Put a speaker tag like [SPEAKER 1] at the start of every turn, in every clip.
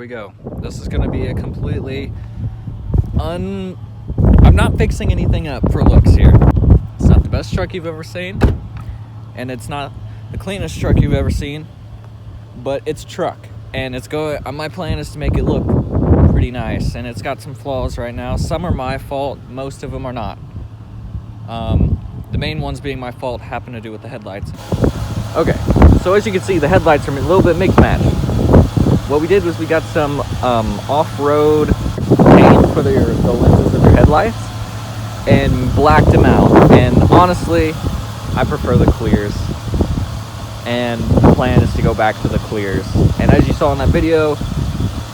[SPEAKER 1] we go. This is going to be a completely I'm not fixing anything up for looks here. It's not the best truck you've ever seen, and it's not the cleanest truck you've ever seen, but it's a truck, and it's going. My plan is to make it look pretty nice, and it's got some flaws right now. Some are my fault, most of them are not. The main ones being my fault happen to do with the headlights. Okay, so as you can see, the headlights are a little bit mixed match. What we did was we got some off-road paint for the lenses of your headlights and blacked them out. And honestly, I prefer the clears. And the plan is to go back to the clears. And as you saw in that video,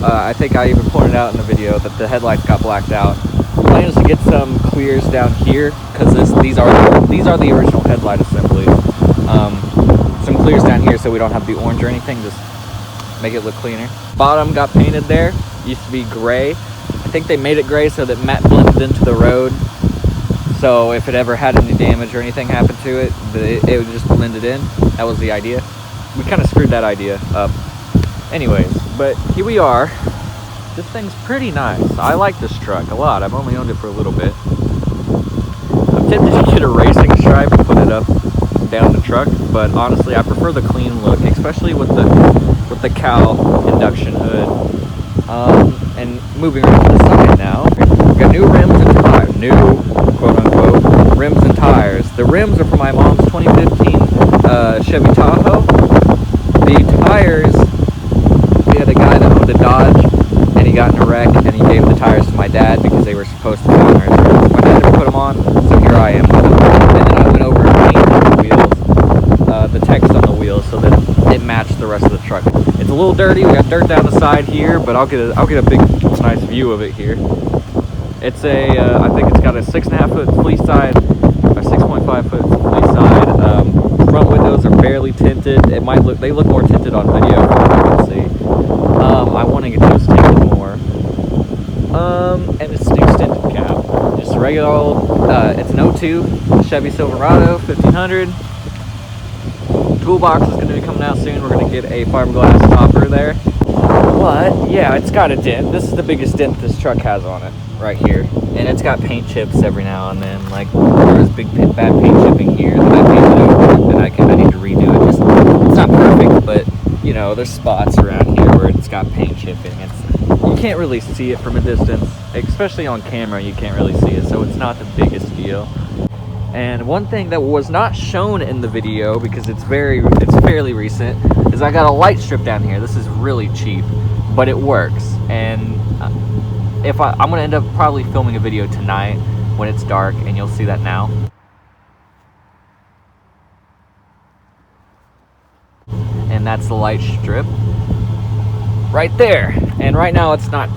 [SPEAKER 1] I think I even pointed out in the video that the headlights got blacked out. The plan is to get some clears down here because these are the original headlight assemblies. Some clears down here so we don't have the orange or anything, just make it look cleaner. Bottom got painted there, used to be gray. I think they made it gray so that matte blended into the road, so if it ever had any damage or anything happened to it, it would just blend it in. That was the idea. We kind of screwed that idea up. Anyways, but here we are. This thing's pretty nice. I like this truck a lot. I've only owned it for a little bit. I'm tempted to get a racing stripe and put it up down the truck, but honestly I prefer the clean look, especially with the cowl induction hood. And moving around to the side now, we've got new rims and tires, new quote-unquote rims and tires. The rims are for my mom's 2015 Chevy Tahoe. The tires, we had a guy that owned a Dodge and he got in a wreck and he gave the tires to my dad because they were supposed to be on there. My dad never put them on, so here I am with them. And then I went over and painted the wheels, the text on the wheels, so that it matched the rest of the truck. It's a little dirty. We got dirt down the side here, but I'll get a big, nice view of it here. It's I think it's got a 6.5 foot fleece side, or 6.5 foot fleece side. Front windows are barely tinted. They look more tinted on video from what I can see. I want to get those tinted more. And it's an extended cab. Just a regular old, it's an 02 Chevy Silverado 1500. Toolbox is going to be coming out soon. We're going to get a fiberglass topper there. But yeah, it's got a dent. This is the biggest dent this truck has on it, right here. And it's got paint chips every now and then. Like there's big bad paint chipping here that I painted over, and I need to redo it. It's not perfect, but you know, there's spots around here where it's got paint chipping. You can't really see it from a distance, especially on camera. You can't really see it, so it's not the biggest deal. And one thing that was not shown in the video, because it's fairly recent, is I got a light strip down here. This is really cheap, but it works. And I'm gonna end up probably filming a video tonight when it's dark, and you'll see that now. And that's the light strip right there. And right now it's not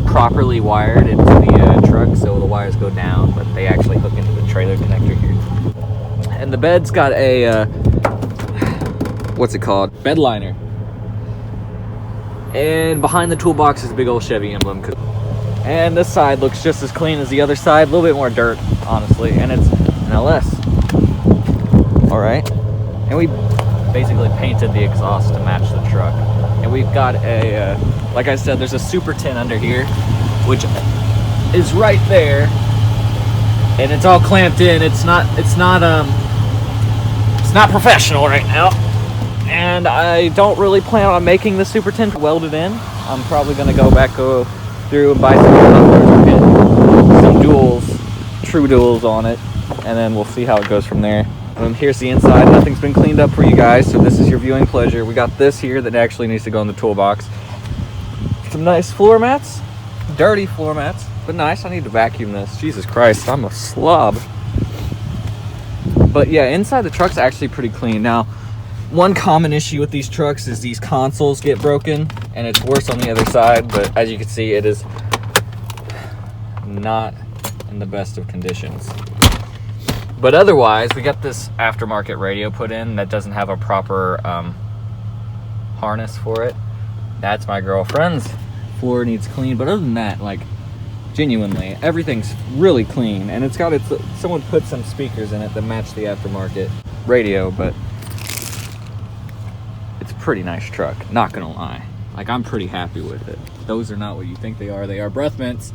[SPEAKER 1] properly wired into the truck, so the wires go down, but they actually hook into the trailer connector here. And the bed's got a what's it called? Bed liner. And behind the toolbox is a big old Chevy emblem. And this side looks just as clean as the other side, a little bit more dirt, honestly, and it's an LS. Alright. And we basically painted the exhaust to match the truck. And we've got a like I said, there's a super tin under here, which is right there, and it's all clamped in. It's not professional right now, and I don't really plan on making the super tin welded in. I'm probably gonna go through and buy some and get some duals, true duals on it, and then we'll see how it goes from there. Here's the inside. Nothing's been cleaned up for you guys, so this is your viewing pleasure. We got this here that actually needs to go in the toolbox. Some nice floor mats, dirty floor mats, but nice. I need to vacuum this. Jesus Christ, I'm a slob. But yeah, inside the truck's actually pretty clean. Now, one common issue with these trucks is these consoles get broken, and it's worse on the other side, but as you can see, it is not in the best of conditions. But otherwise, we got this aftermarket radio put in that doesn't have a proper harness for it. That's my girlfriend's. Floor needs clean, but other than that, like, genuinely, everything's really clean, and it's got someone put some speakers in it that match the aftermarket radio, but it's a pretty nice truck, not gonna lie. Like, I'm pretty happy with it. those are not what you think they are. They are breath mints.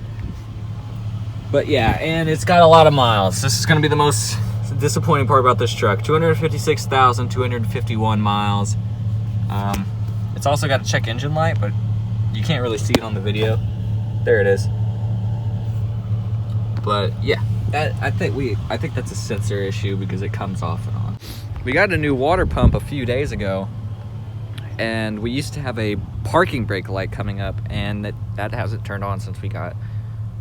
[SPEAKER 1] But yeah, and it's got a lot of miles. This is going to be the most disappointing part about this truck. 256,251 miles. It's also got a check engine light, but you can't really see it on the video. There it is. But yeah, I think that's a sensor issue because it comes off and on. We got a new water pump a few days ago, and we used to have a parking brake light coming up, and that hasn't turned on since we got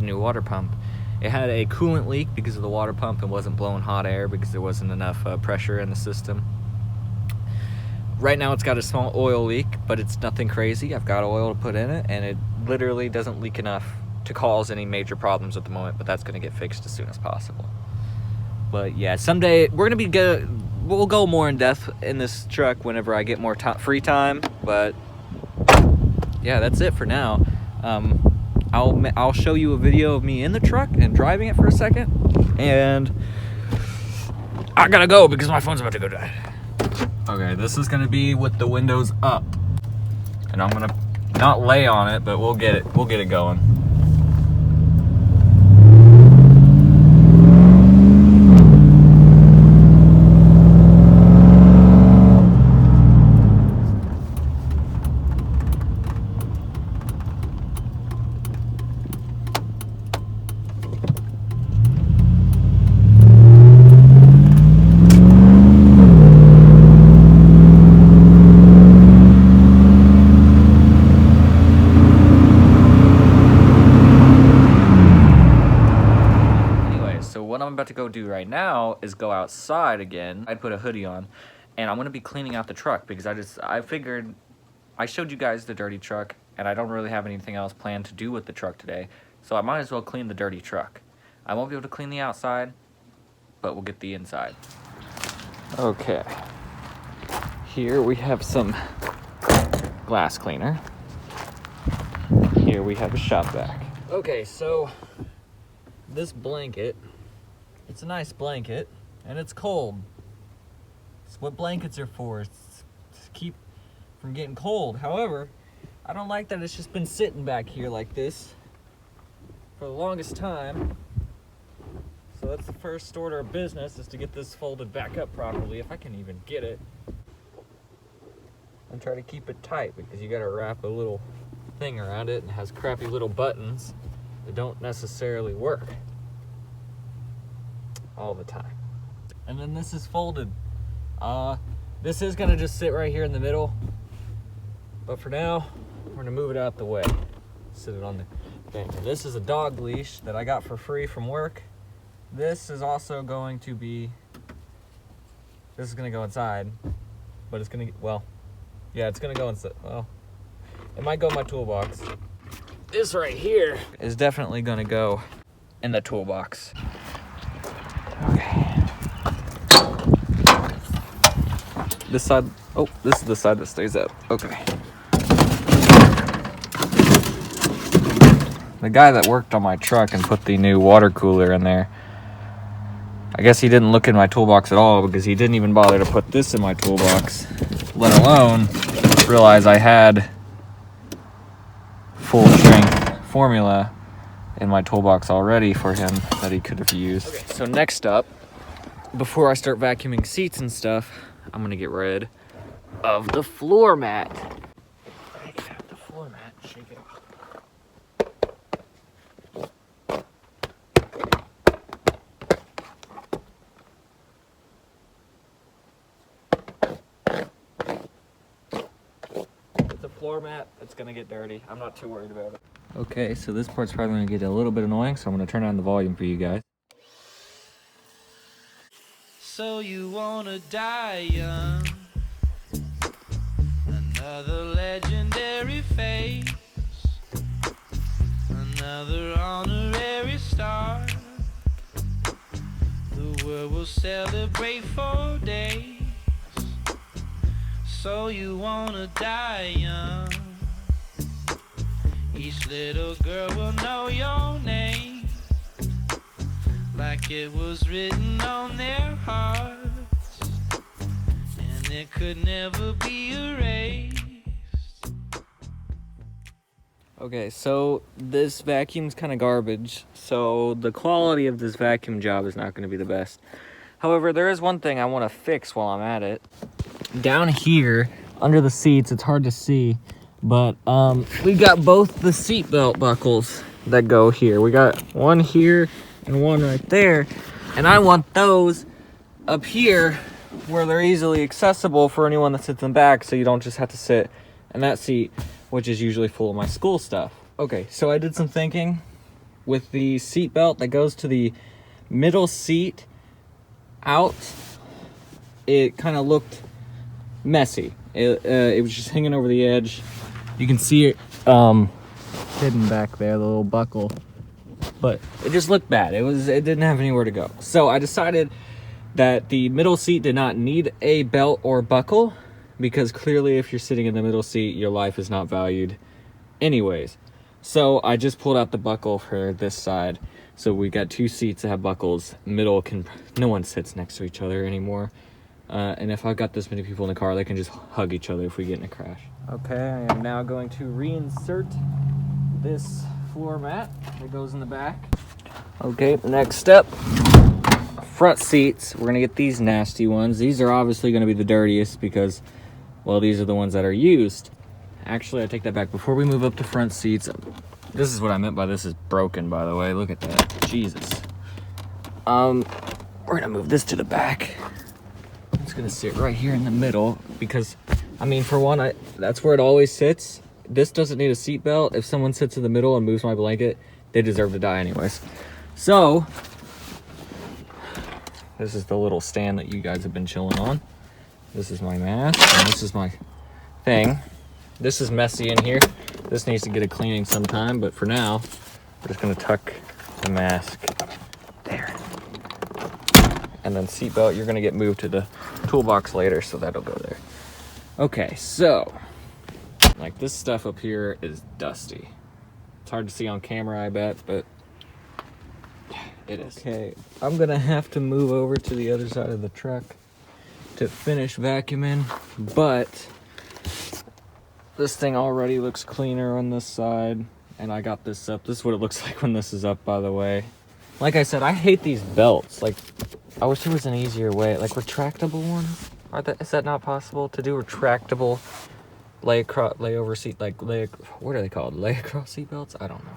[SPEAKER 1] a new water pump. It had a coolant leak because of the water pump and wasn't blowing hot air because there wasn't enough pressure in the system. Right now it's got a small oil leak, but it's nothing crazy. I've got oil to put in it, and it literally doesn't leak enough to cause any major problems at the moment, but that's going to get fixed as soon as possible. But yeah, someday we're going to be good. We'll go more in depth in this truck whenever I get more free time, but yeah, that's it for now. I'll show you a video of me in the truck and driving it for a second, and I gotta go because my phone's about to go die. Okay, this is gonna be with the windows up, and I'm gonna not lay on it, but we'll get it going. What I'm about to go do right now is go outside again. I'd put a hoodie on, and I'm gonna be cleaning out the truck because I figured I showed you guys the dirty truck, and I don't really have anything else planned to do with the truck today, so I might as well clean the dirty truck. I won't be able to clean the outside, but we'll get the inside. Okay, here we have some glass cleaner. Here we have a shop vac. Okay, so this blanket, it's a nice blanket, and it's cold. It's what blankets are for. It's to keep from getting cold. However, I don't like that it's just been sitting back here like this for the longest time. So that's the first order of business, is to get this folded back up properly, if I can even get it. And try to keep it tight, because you gotta wrap a little thing around it, and it has crappy little buttons that don't necessarily work all the time. And then this is folded. This is gonna just sit right here in the middle, but for now we're gonna move it out the way, sit it on the thing. And this is a dog leash that I got for free from work. This is also going to be, this is gonna go inside, but it's gonna, well, yeah, it's gonna go inside. Well, it might go in my toolbox. This right here is definitely gonna go in the toolbox. Okay. This side, oh, this is the side that stays up. Okay. The guy that worked on my truck and put the new water cooler in there, I guess he didn't look in my toolbox at all, because he didn't even bother to put this in my toolbox, let alone realize I had full strength formula in my toolbox already for him that he could have used. Okay, so next up, before I start vacuuming seats and stuff, I'm gonna get rid of the floor mat. I can have the floor mat, shake it off. The floor mat, it's gonna get dirty. I'm not too worried about it. Okay, so this part's probably gonna get a little bit annoying, so I'm gonna turn on the volume for you guys. So you wanna die young, another legendary face, another honorary star. The world will celebrate 4 days. So you wanna die young, each little girl will know your name, like it was written on their hearts, and it could never be erased. Okay, so this vacuum's kind of garbage, so the quality of this vacuum job is not going to be the best. However, there is one thing I want to fix while I'm at it. Down here, under the seats, it's hard to see, but we got both the seat belt buckles that go here. We got one here and one right there, and I want those up here where they're easily accessible for anyone that sits in the back, so you don't just have to sit in that seat, which is usually full of my school stuff. Okay, so I did some thinking with the seat belt that goes to the middle seat out. It kind of looked messy. It was just hanging over the edge. You can see it hidden back there, the little buckle, but it just looked bad. It didn't have anywhere to go. So I decided that the middle seat did not need a belt or buckle, because clearly if you're sitting in the middle seat, your life is not valued anyways. So I just pulled out the buckle for this side. So we got two seats that have buckles. Middle no one sits next to each other anymore. And if I've got this many people in the car, they can just hug each other if we get in a crash. Okay, I am now going to reinsert this floor mat that goes in the back. Okay, next step. Front seats, we're gonna get these nasty ones. These are obviously gonna be the dirtiest because, well, these are the ones that are used. Actually, I take that back. Before we move up to front seats, this is what I meant by this is broken, by the way. Look at that, Jesus. We're gonna move this to the back. It's gonna sit right here in the middle because, I mean, for one, that's where it always sits. This doesn't need a seat belt. If someone sits in the middle and moves my blanket, they deserve to die anyways. So, this is the little stand that you guys have been chilling on. This is my mask, and this is my thing. This is messy in here. This needs to get a cleaning sometime, but for now, we're just gonna tuck the mask there. And then seatbelt, you're gonna get moved to the toolbox later, so that'll go there. Okay, so, like this stuff up here is dusty. It's hard to see on camera, I bet, but it is. Okay, I'm gonna have to move over to the other side of the truck to finish vacuuming, but this thing already looks cleaner on this side, and I got this up. This is what it looks like when this is up, by the way. Like I said, I hate these belts. Like, I wish there was an easier way, like retractable ones. Is that not possible to do retractable layover seat, like what are they called? Lay across seat belts? I don't know.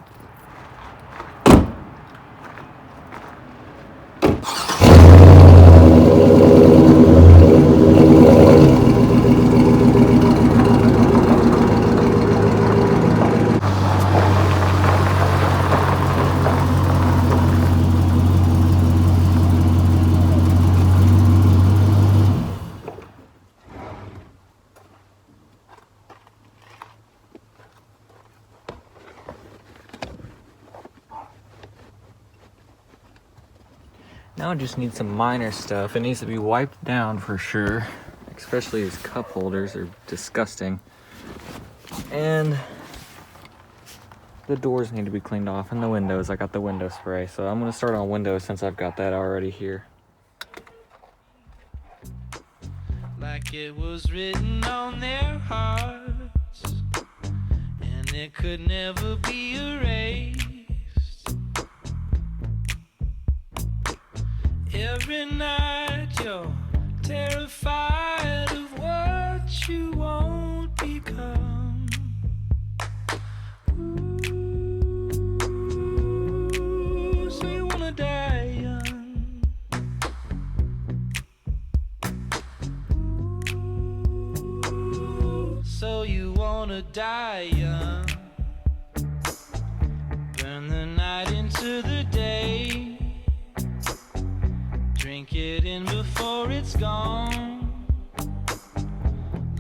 [SPEAKER 1] Now I just need some minor stuff. It needs to be wiped down for sure. Especially these cup holders are disgusting. And the doors need to be cleaned off, and the windows. I got the window spray, so I'm gonna start on windows since I've got that already here. Like it was written on their hearts, and it could never be erased. Every night you're terrified of what you won't become. Ooh, so you wanna die young. Ooh, so you wanna die young. Burn the night into the day. Drink it in before it's gone,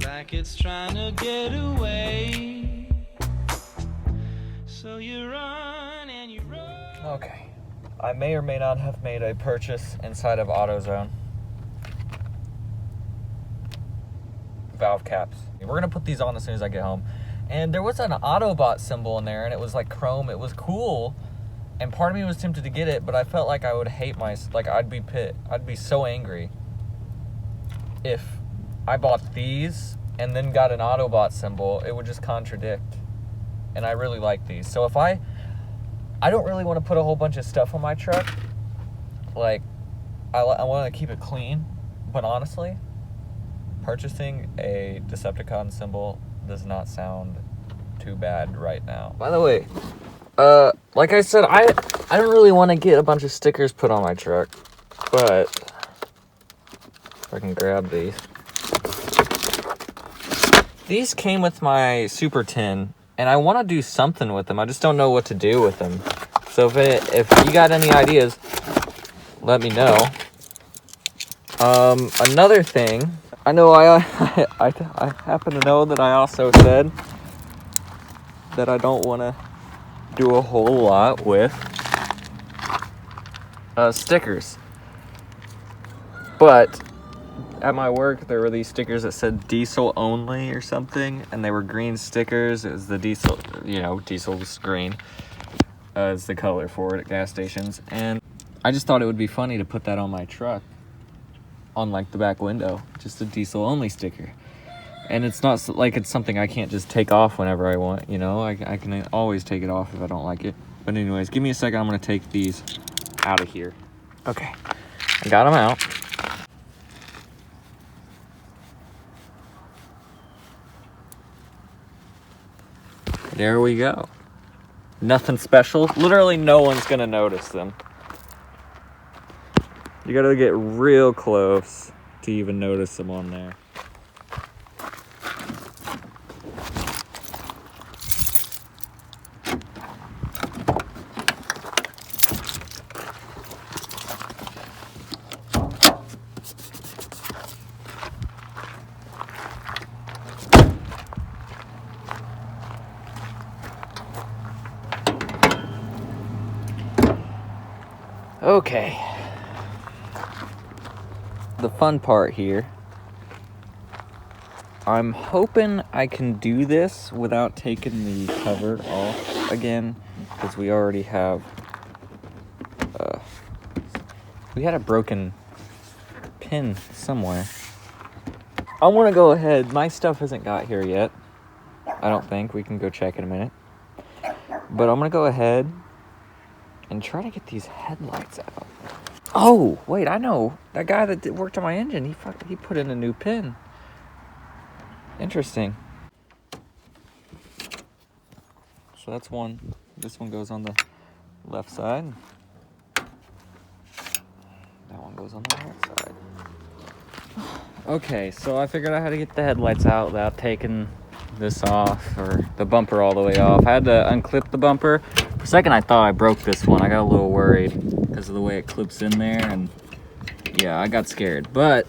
[SPEAKER 1] like it's trying to get away. So you run and you run. Okay, I may or may not have made a purchase inside of AutoZone. Valve caps. We're gonna put these on as soon as I get home. And there was an Autobot symbol in there, and it was like chrome. It was cool. And part of me was tempted to get it, but I felt like I would hate I'd be so angry if I bought these and then got an Autobot symbol. It would just contradict and I really like these. So if I don't really want to put a whole bunch of stuff on my truck. Like, I want to keep it clean, but honestly, purchasing a Decepticon symbol does not sound too bad right now. By the way, like I said, I don't really want to get a bunch of stickers put on my truck, but if I can grab these. These came with my Super Tin, and I want to do something with them. I just don't know what to do with them. So if you got any ideas, let me know. Another thing, I know I happen to know that I also said that I don't want to do a whole lot with stickers. But at my work, there were these stickers that said diesel only or something, and they were green stickers. It was the diesel, you know, diesel's green is the color for it at gas stations. And I just thought it would be funny to put that on my truck, on like the back window, just a diesel only sticker. And it's not like it's something I can't just take off whenever I want, you know? I can always take it off if I don't like it. But anyways, give me a second, I'm gonna take these out of here. Okay, I got them out. There we go. Nothing special. Literally no one's gonna notice them. You gotta get real close to even notice them on there. Okay. The fun part here. I'm hoping I can do this without taking the cover off again, because we already have we had a broken pin somewhere. I want to go ahead. My stuff hasn't got here yet. I don't think. We can go check in a minute. But I'm going to go ahead and try to get these headlights out. Oh, wait, I know. That guy that worked on my engine, he put in a new pin. Interesting. So that's one. This one goes on the left side. That one goes on the right side. Okay, so I figured I had to get the headlights out without taking this off, or the bumper all the way off. I had to unclip the bumper. For a second I thought I broke this one. I got a little worried because of the way it clips in there, and yeah, I got scared. But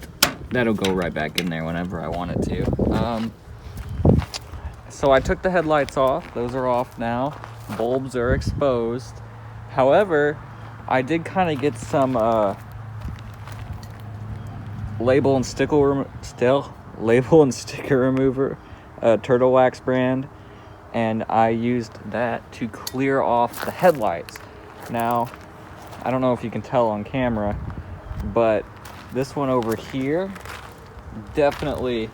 [SPEAKER 1] that'll go right back in there whenever I want it to. So I took the headlights off. Those are off now. Bulbs are exposed. However, I did kind of get some label and sticker remover, Turtle Wax brand, and I used that to clear off the headlights. Now, I don't know if you can tell on camera, but this one over here definitely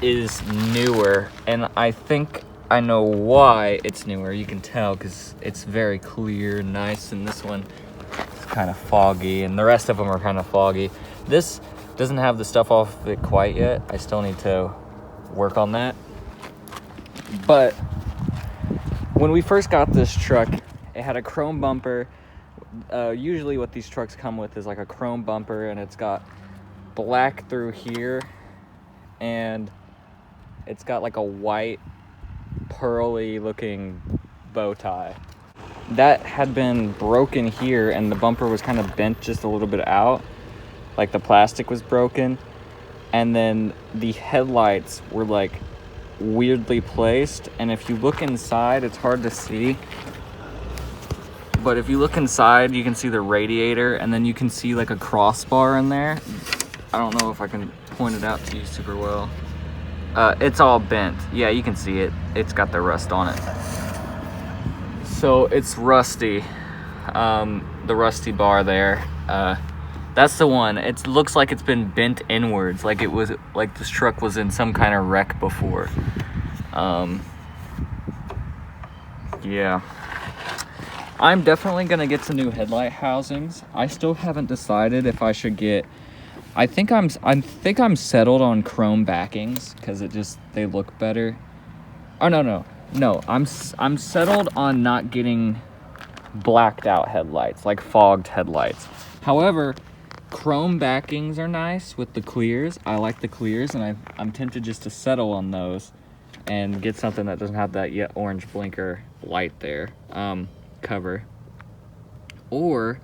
[SPEAKER 1] is newer, and I think I know why it's newer. You can tell because it's very clear and nice, and this one is kind of foggy, and the rest of them are kind of foggy. This doesn't have the stuff off it quite yet. I still need to work on that. But when we first got this truck, it had a chrome bumper. Usually what these trucks come with is like a chrome bumper, and it's got black through here, and it's got like a white pearly looking bow tie. That had been broken here, and the bumper was kind of bent just a little bit out, like the plastic was broken, and then the headlights were like weirdly placed, and if you look inside, it's hard to see, but if you look inside, you can see the radiator, and then you can see like a crossbar in there. I don't know if I can point it out to you super well. It's all bent. Yeah, you can see it. It's got the rust on it. So it's rusty. The rusty bar there. That's the one. It looks like it's been bent inwards, like it was, like this truck was in some kind of wreck before. Yeah. I'm definitely gonna get some new headlight housings. I still haven't decided if I should get. I think I'm settled on chrome backings because they look better. Oh no. I'm settled on not getting blacked out headlights, like fogged headlights. However, chrome backings are nice with the clears. I like the clears, and I'm tempted just to settle on those and get something that doesn't have that yet orange blinker light there. Cover. Or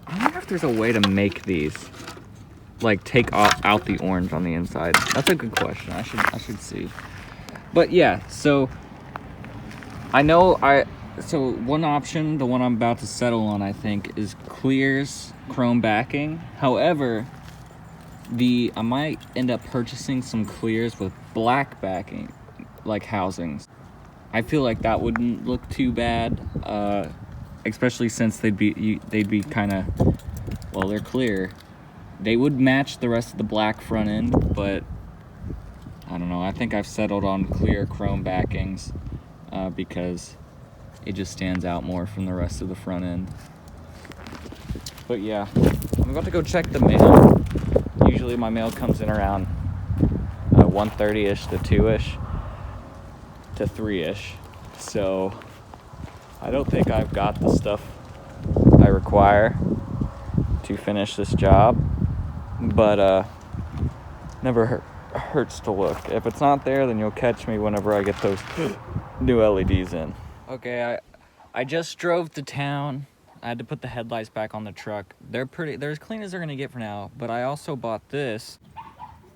[SPEAKER 1] I wonder if there's a way to make these like take out the orange on the inside. That's a good question. I should see. But yeah, so so one option, the one I'm about to settle on, I think, is clears chrome backing. However, I might end up purchasing some clears with black backing, like housings. I feel like that wouldn't look too bad, especially since they'd be kind of, well, they're clear. They would match the rest of the black front end, but I don't know. I think I've settled on clear chrome backings because it just stands out more from the rest of the front end. But yeah, I'm about to go check the mail. Usually my mail comes in around 1:30ish to 2ish to 3ish. So I don't think I've got the stuff I require to finish this job, but never hurts to look. If it's not there, then you'll catch me whenever I get those new LEDs in. Okay, I just drove to town. I had to put the headlights back on the truck. They're as clean as they're gonna get for now, but I also bought this.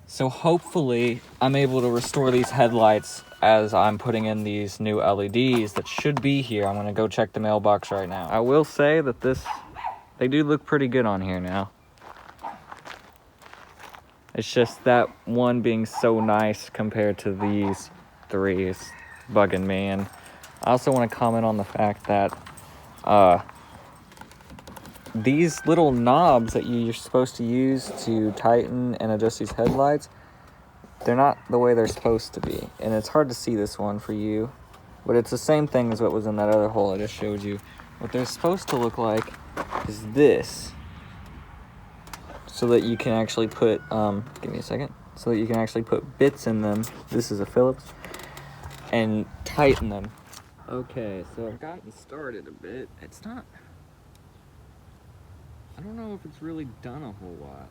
[SPEAKER 1] So hopefully I'm able to restore these headlights as I'm putting in these new LEDs that should be here. I'm gonna go check the mailbox right now. I will say that they do look pretty good on here now. It's just that one being so nice compared to these three is bugging me. And I also want to comment on the fact that these little knobs that you're supposed to use to tighten and adjust these headlights, they're not the way they're supposed to be. And it's hard to see this one for you, but it's the same thing as what was in that other hole I just showed you. What they're supposed to look like is this, so that you can actually put, give me a second, so that you can actually put bits in them. This is a Phillips, and tighten them. Okay, so I've gotten started a bit. It's not, I don't know if it's really done a whole lot.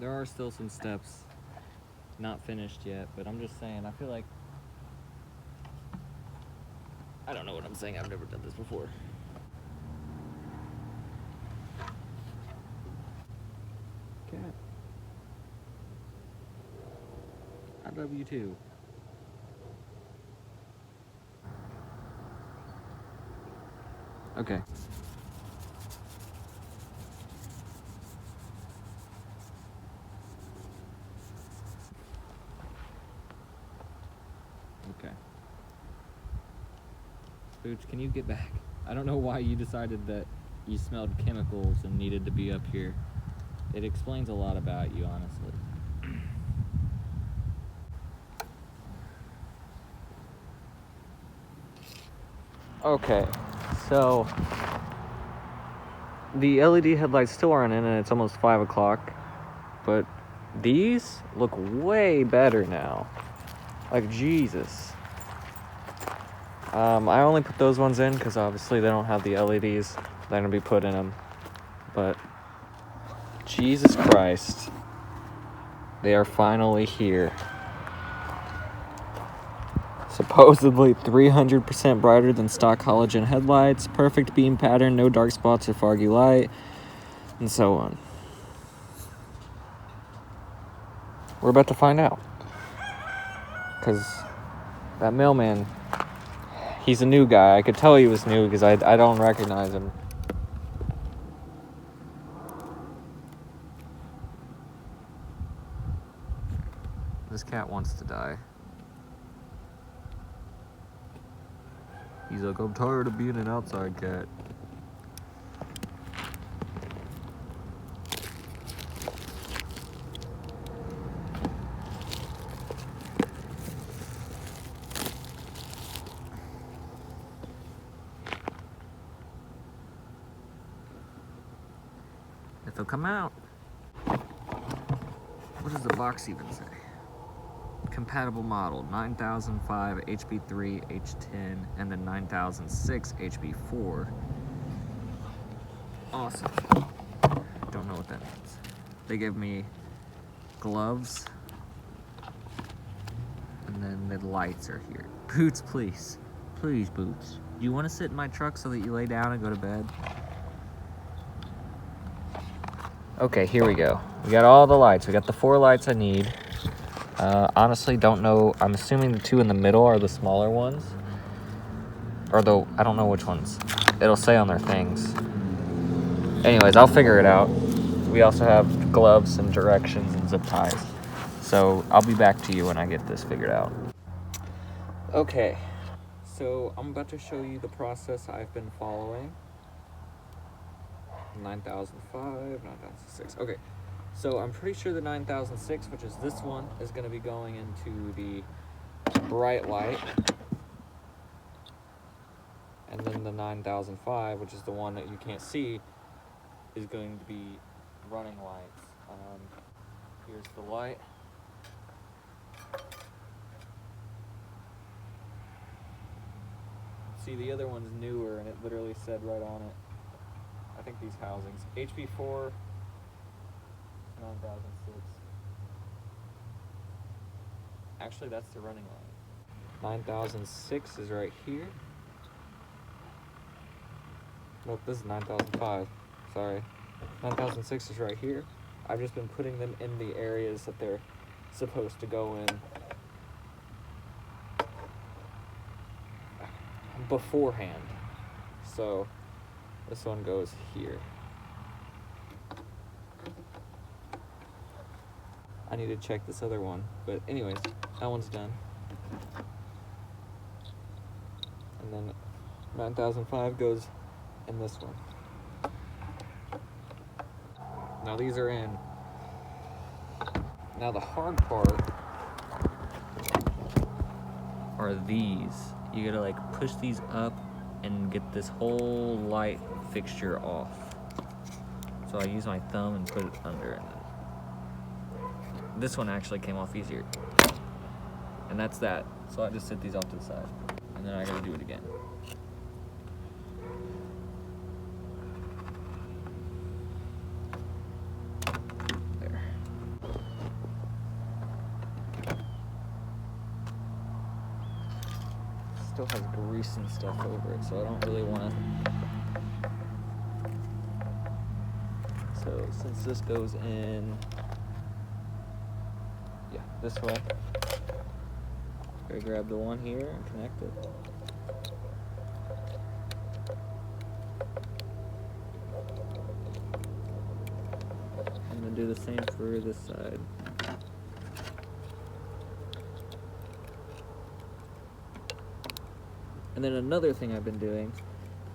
[SPEAKER 1] There are still some steps not finished yet, but I'm just saying, I feel like, I don't know what I'm saying, I've never done this before. Cat. I love you too. Okay. Okay. Boots, can you get back? I don't know why you decided that you smelled chemicals and needed to be up here. It explains a lot about you, honestly. Okay, so the LED headlights still aren't in and it's almost 5 o'clock, but these look way better now. Like, Jesus. I only put those ones in because obviously they don't have the LEDs that are going to be put in them. But, Jesus Christ, they are finally here. Supposedly 300% brighter than stock halogen headlights, perfect beam pattern, no dark spots or foggy light, and so on. We're about to find out. Because that mailman, he's a new guy. I could tell he was new because I don't recognize him. This cat wants to die. He's like, I'm tired of being an outside cat. they'll come out. What does the box even say? Compatible model 9005 HB3 H10 and then 9006 HB4. Awesome. Don't know what that means. They give me gloves, and then the lights are here. Boots, please. Please, Boots. Do you want to sit in my truck so that you lay down and go to bed? Okay, here we go. We got all the lights. We got the 4 lights I need. Honestly, don't know. I'm assuming the 2 in the middle are the smaller ones. Or though, I don't know which ones. It'll say on their things. Anyways, I'll figure it out. We also have gloves and directions and zip ties. So I'll be back to you when I get this figured out. Okay, so I'm about to show you the process I've been following. 9005, 9006. Okay, so I'm pretty sure the 9006, which is this one, is going to be going into the bright light. And then the 9005, which is the one that you can't see, is going to be running lights. Here's the light. See, the other one's newer, and it literally said right on it, I think these housings, HB4, 9006. Actually, that's the running light. 9006 is right here. Nope, this is 9005. Sorry. 9006 is right here. I've just been putting them in the areas that they're supposed to go in beforehand. So this one goes here. I need to check this other one, but anyways, that one's done. And then 9005 goes in this one. Now these are in. Now the hard part are these. You gotta like push these up and get this whole light fixture off. So I use my thumb and put it under, and then this one actually came off easier. And that's that. So I just set these off to the side. And then I gotta do it again. There. Still has grease and stuff over it, so I don't really wanna. So since this goes in, yeah, this way. I grab the one here and connect it. I'm gonna do the same for this side. And then another thing I've been doing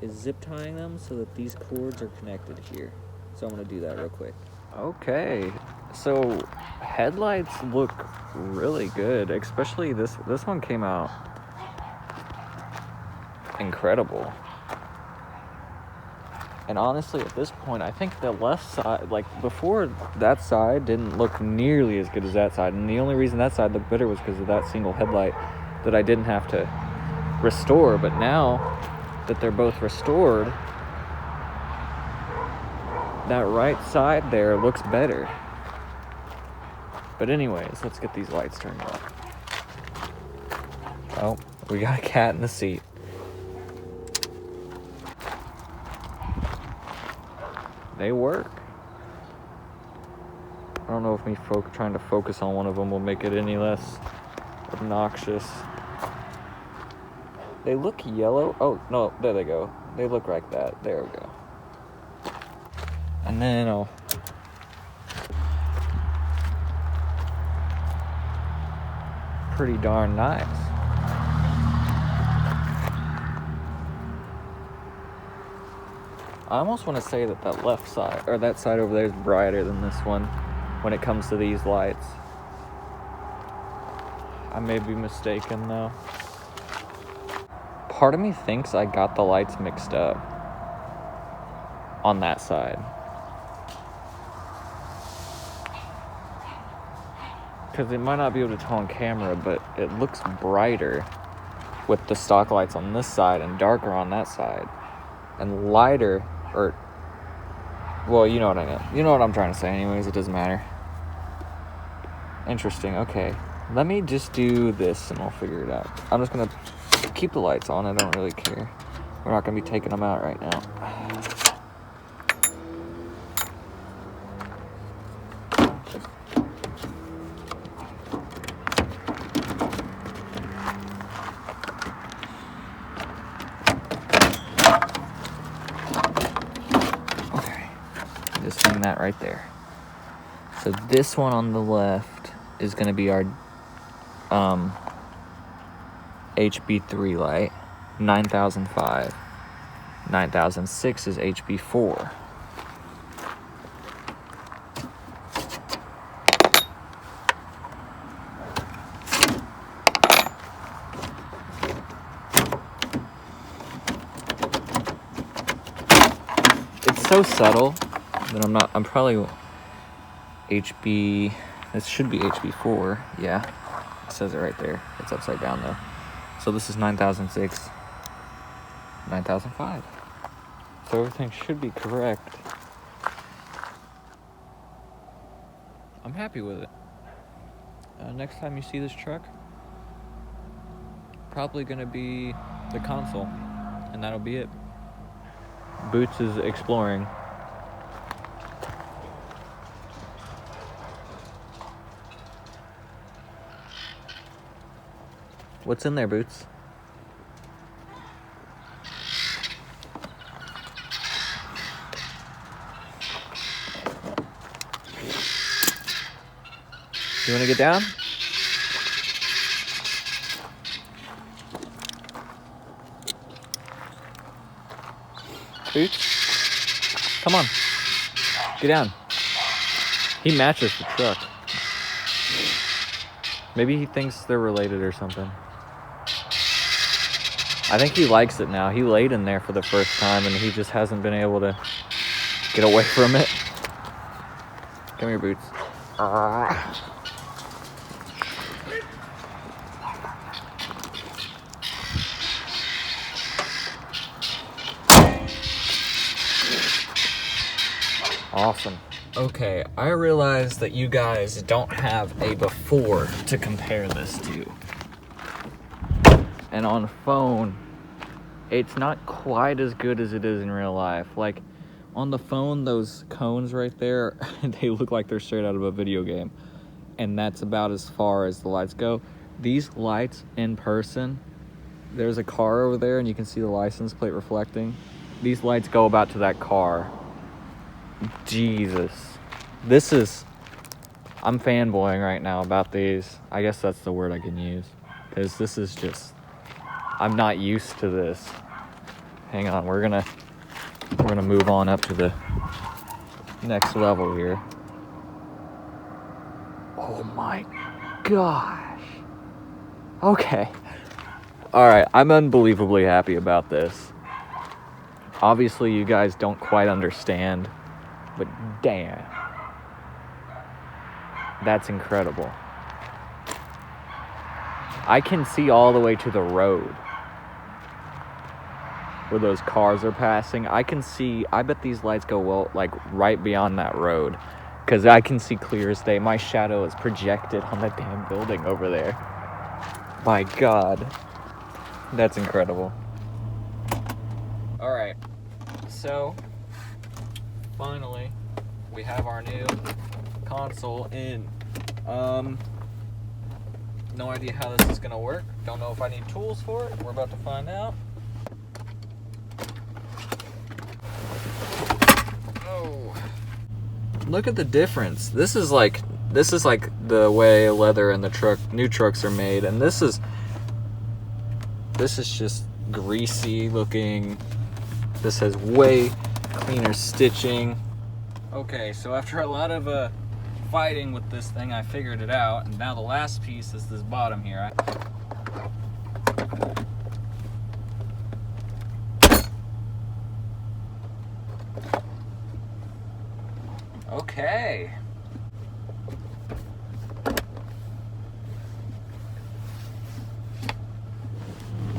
[SPEAKER 1] is zip tying them so that these cords are connected here. So I'm gonna do that real quick. Okay, so headlights look really good, especially this one came out incredible. And honestly, at this point, I think the left side, like before, that side didn't look nearly as good as that side. And the only reason that side looked better was because of that single headlight that I didn't have to restore. But now that they're both restored, that right side there looks better. But anyways, let's get these lights turned on. Oh, we got a cat in the seat. They work. I don't know if me trying to focus on one of them will make it any less obnoxious. They look yellow. Oh, no, there they go. They look like that. There we go. And then I'll pretty darn nice. I almost want to say that that left side, or that side over there, is brighter than this one when it comes to these lights. I may be mistaken though. Part of me thinks I got the lights mixed up on that side. because it might not be able to tell on camera, but it looks brighter with the stock lights on this side and darker on that side, and lighter, or, well, you know what I mean. You know what I'm trying to say anyways, it doesn't matter. Interesting. Okay, let me just do this and we'll figure it out. I'm just gonna keep the lights on. I don't really care. We're not gonna be taking them out right now. Okay, just hang that right there. So this one on the left is gonna be our HB3 light, 9005. 9006 is HB4. It's so subtle that I'm probably HB, this should be HB4, yeah. It says it right there. It's upside down though. So this is 9006, 9005. So everything should be correct. I'm happy with it. Next time you see this truck, probably gonna be the console, and that'll be it. Boots is exploring. What's in there, Boots? You want to get down? Boots? Come on. Get down. He matches the truck. Maybe he thinks they're related or something. I think he likes it now. He laid in there for the first time and he just hasn't been able to get away from it. Come here, Boots. Awesome. Okay, I realize that you guys don't have a before to compare this to. And on phone, it's not quite as good as it is in real life. Like, on the phone, those cones right there, they look like they're straight out of a video game. And that's about as far as the lights go. These lights in person, there's a car over there and you can see the license plate reflecting. These lights go about to that car. Jesus. This is, I'm fanboying right now about these. I guess that's the word I can use. Because this is just, I'm not used to this. Hang on, we're gonna move on up to the next level here. Oh my gosh. Okay. Alright, I'm unbelievably happy about this. Obviously you guys don't quite understand, but damn. That's incredible. I can see all the way to the road where those cars are passing. I can see, I bet these lights go well, like right beyond that road, because I can see clear as day. My shadow is projected on that damn building over there. My God, that's incredible. All right, so finally we have our new console in. No idea how this is gonna work. Don't know if I need tools for it. We're about to find out. Oh, look at the difference. This is like the way leather and the new trucks are made, and this is just greasy looking. This has way cleaner stitching. Okay, so after a lot of fighting with this thing, I figured it out, and now the last piece is this bottom here. Okay.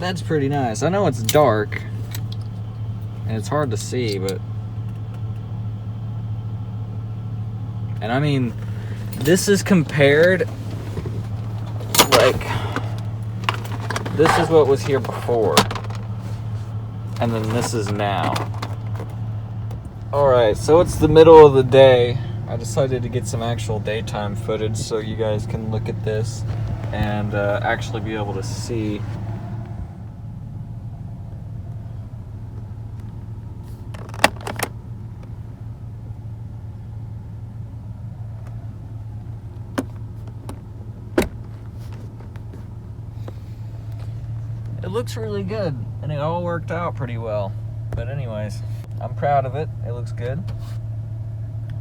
[SPEAKER 1] that's pretty nice. I know it's dark and it's hard to see, but, and I mean, this is compared, like, this is what was here before, and then this is now. Alright, so it's the middle of the day. I decided to get some actual daytime footage so you guys can look at this and actually be able to see. It looks really good, and it all worked out pretty well. But anyways, I'm proud of it. It looks good.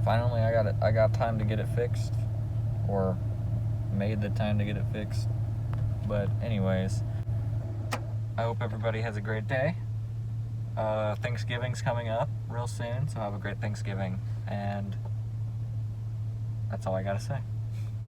[SPEAKER 1] Finally, I got time to get it fixed, or made the time to get it fixed. But anyways, I hope everybody has a great day. Thanksgiving's coming up real soon, so have a great Thanksgiving, and that's all I gotta say.